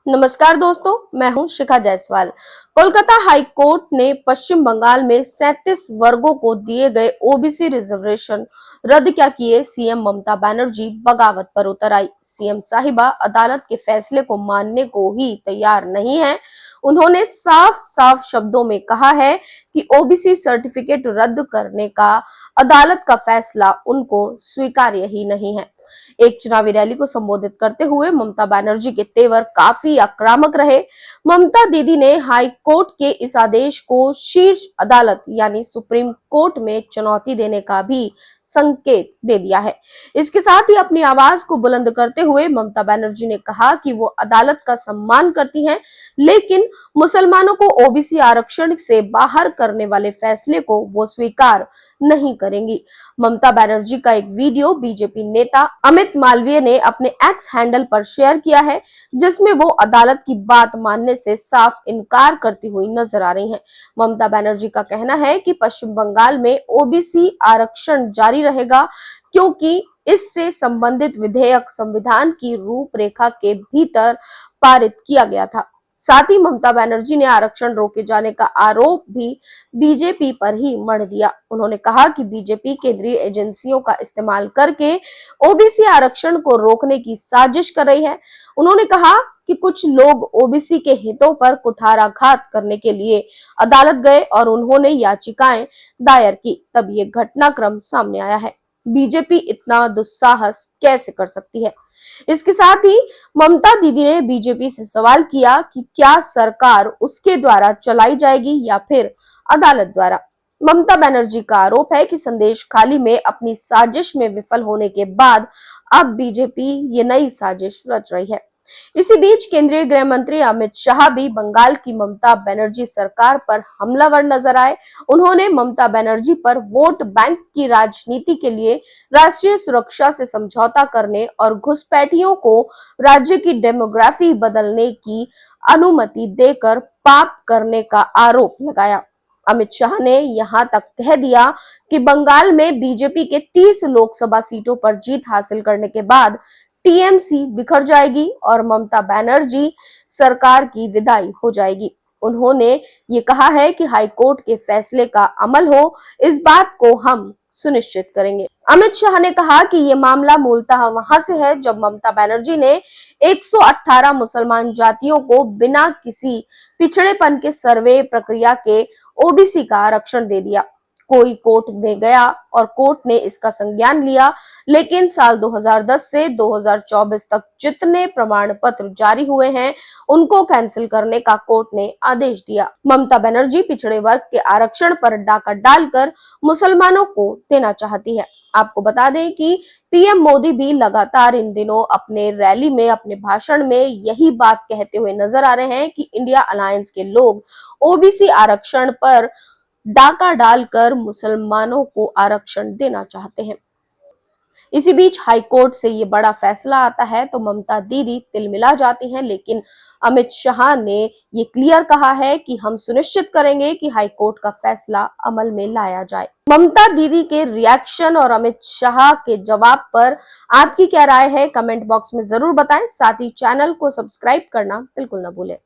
नमस्कार दोस्तों, मैं हूं शिखा जायसवाल। कोलकाता हाई कोर्ट ने पश्चिम बंगाल में 37 वर्गों को दिए गए ओबीसी रिजर्वेशन रद्द क्या किए। सीएम ममता बनर्जी बगावत पर उतर आई। सीएम साहिबा अदालत के फैसले को मानने को ही तैयार नहीं है। उन्होंने साफ साफ शब्दों में कहा है कि ओबीसी सर्टिफिकेट रद्द करने का अदालत का फैसला उनको स्वीकार्य ही नहीं है। एक चुनावी रैली को संबोधित करते हुए ममता बनर्जी के तेवर काफी आक्रामक रहे। ममता दीदी ने हाई कोर्ट के इस आदेश को शीर्ष अदालत यानी सुप्रीम कोर्ट में चुनौती देने का भी संकेत दे दिया है। इसके साथ ही अपनी आवाज को बुलंद करते हुए ममता बनर्जी ने कहा कि वो अदालत का सम्मान करती हैं, लेकिन मुसलमानों को ओबीसी आरक्षण से बाहर करने वाले फैसले को वो स्वीकार नहीं करेंगी। ममता बनर्जी का एक वीडियो बीजेपी नेता अमित मालवीय ने अपने एक्स हैंडल पर शेयर किया है, जिसमें वो अदालत की बात मानने से साफ इनकार करती हुई नजर आ रही हैं। ममता बनर्जी का कहना है कि पश्चिम बंगाल में ओबीसी आरक्षण जारी रहेगा, क्योंकि इससे संबंधित विधेयक संविधान की रूपरेखा के भीतर पारित किया गया था। साथ ही ममता बनर्जी ने आरक्षण रोके जाने का आरोप भी बीजेपी पर ही मढ़ दिया। उन्होंने कहा कि बीजेपी केंद्रीय एजेंसियों का इस्तेमाल करके ओबीसी आरक्षण को रोकने की साजिश कर रही है। उन्होंने कहा कि कुछ लोग ओबीसी के हितों पर कुठाराघात करने के लिए अदालत गए और उन्होंने याचिकाएं दायर की, तब ये घटनाक्रम सामने आया है। बीजेपी इतना दुस्साहस कैसे कर सकती है। इसके साथ ही ममता दीदी ने बीजेपी से सवाल किया कि क्या सरकार उसके द्वारा चलाई जाएगी या फिर अदालत द्वारा। ममता बनर्जी का आरोप है कि संदेश खाली में अपनी साजिश में विफल होने के बाद अब बीजेपी ये नई साजिश रच रही है। इसी बीच केंद्रीय गृह मंत्री अमित शाह भी बंगाल की ममता बनर्जी सरकार पर हमलावर नजर आए। उन्होंने ममता बनर्जी पर वोट बैंक की राजनीति के लिए राष्ट्रीय सुरक्षा से समझौता करने और घुसपैठियों को राज्य की डेमोग्राफी बदलने की अनुमति देकर पाप करने का आरोप लगाया। अमित शाह ने यहां तक कह दिया कि बंगाल में बीजेपी के 30 लोकसभा सीटों पर जीत हासिल करने के बाद टीएमसी बिखर जाएगी और ममता बनर्जी सरकार की विदाई हो जाएगी। उन्होंने ये कहा है कि हाई कोर्ट के फैसले का अमल हो, इस बात को हम सुनिश्चित करेंगे। अमित शाह ने कहा कि ये मामला मूलतः वहां से है जब ममता बनर्जी ने 118 मुसलमान जातियों को बिना किसी पिछड़ेपन के सर्वे प्रक्रिया के ओबीसी का आरक्षण दे दिया। कोई कोर्ट में गया और कोर्ट ने इसका संज्ञान लिया, लेकिन साल 2010 से 2024 तक जितने प्रमाण पत्र जारी हुए हैं उनको कैंसिल करने का कोर्ट ने आदेश दिया। ममता बनर्जी पिछड़े वर्ग के आरक्षण पर डाका डालकर मुसलमानों को देना चाहती है। आपको बता दें कि पीएम मोदी भी लगातार इन दिनों अपने रैली में, अपने भाषण में यही बात कहते हुए नजर आ रहे हैं कि इंडिया अलायंस के लोग ओबीसी आरक्षण पर डाका डालकर मुसलमानों को आरक्षण देना चाहते हैं। इसी बीच हाई कोर्ट से ये बड़ा फैसला आता है तो ममता दीदी तिलमिला जाती हैं, लेकिन अमित शाह ने ये क्लियर कहा है कि हम सुनिश्चित करेंगे कि हाई कोर्ट का फैसला अमल में लाया जाए। ममता दीदी के रिएक्शन और अमित शाह के जवाब पर आपकी क्या राय है, कमेंट बॉक्स में जरूर बताएं। साथ ही चैनल को सब्सक्राइब करना बिल्कुल न भूलें।